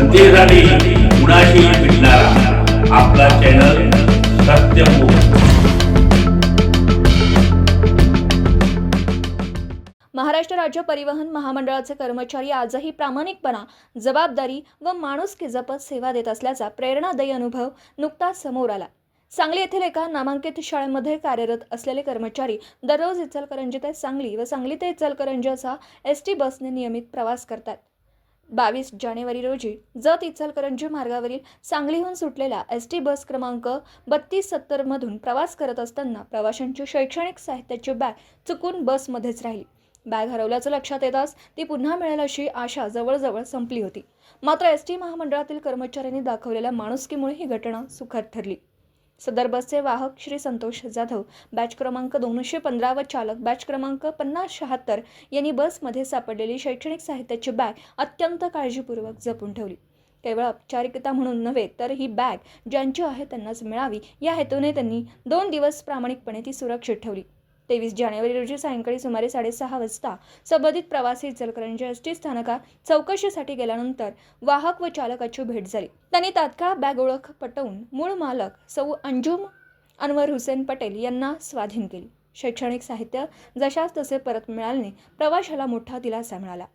जनतेसाठी कुणाशी भेटणारा आपला चॅनल सत्यमुख। महाराष्ट्र राज्य परिवहन महामंडळाचे कर्मचारी आजही प्रामाणिकपणा, जबाबदारी व माणुसकी जपत सेवा देत असल्याचा प्रेरणादायी अनुभव नुकताच समोर आला। सांगली येथील एका नामांकित शाळेमध्ये कार्यरत असलेले कर्मचारी दररोज इचलकरंजी ते सांगली व सांगली ते इचलकरंजी असा एसटी बसने नियमित प्रवास करतात। 22 जानेवारी रोजी जत इचलकरंजी मार्गावरील सांगलीहून सुटलेल्या एसटी बस क्रमांक 3270 मधून प्रवास करत असताना प्रवाशांची शैक्षणिक साहित्याची बॅग चुकून बसमध्येच राहिली। बॅग हरवल्याचं लक्षात येताच ती पुन्हा मिळेल अशी आशा जवळजवळ संपली होती। मात्र एसटी महामंडळातील कर्मचाऱ्यांनी दाखवलेल्या माणुसकीमुळे ही घटना सुखद ठरली। सदर बसचे वाहक श्री संतोष जाधव, बॅच क्रमांक 215 व चालक बॅच क्रमांक 5076 यांनी बसमध्ये सापडलेली शैक्षणिक साहित्याची बॅग अत्यंत काळजीपूर्वक जपून ठेवली। केवळ औपचारिकता म्हणून नव्हे तर ही बॅग ज्यांची आहे त्यांनाच मिळावी या हेतूने त्यांनी 2 दिवस प्रामाणिकपणे ती सुरक्षित ठेवली। 23 जानेवारी रोजी सायंकाळी सुमारे 6:30 वाजता संबंधित प्रवासी इचलकरंजी एसटी स्थानकात चौकशीसाठी गेल्यानंतर वाहक व चालकाची भेट झाली। त्यांनी तात्काळ बॅग ओळख पटवून मूळ मालक सौ अंजुम अनवर हुसेन पटेल यांना स्वाधीन केली। शैक्षणिक साहित्य जशास तसे परत मिळाल्याने प्रवाशाला मोठा दिलासा मिळाला।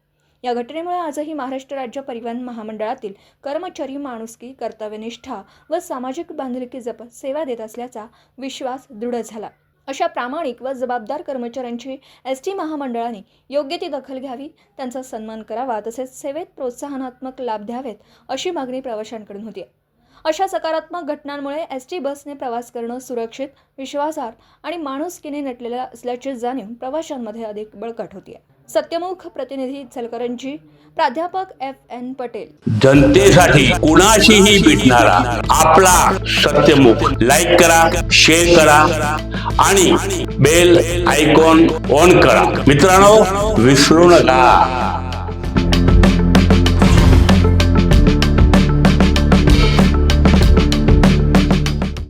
या घटनेमुळे आजही महाराष्ट्र राज्य परिवहन महामंडळातील कर्मचारी माणुसकी, कर्तव्यनिष्ठा व सामाजिक बांधिलकी जपत सेवा देत असल्याचा विश्वास दृढ झाला। अशा प्रामाणिक व जबाबदार कर्मचाऱ्यांची एसटी महामंडळाने योग्य ती दखल घ्यावी, त्यांचा सन्मान करावा, तसेच सेवेत प्रोत्साहनात्मक लाभ द्यावेत अशी मागणी प्रवाशांकडून होती। अशा सकारात्मक घटनांमुळे एसटी बसने प्रवास करणं सुरक्षित, विश्वासार्ह आणि माणुसकीने नटलेला असल्याची जाणीव प्रवाशांमध्ये अधिक बळकट होती। सत्यमुख प्रतिनिधी इचलकरंजी प्राध्यापक FN पटेल। जनतेसाठी कुणाशीही भेटणारा आपला सत्यमुख। लाईक करा, शेअर करा आणि बेल आयकॉन ऑन करा। मित्रांनो, विसरू नका।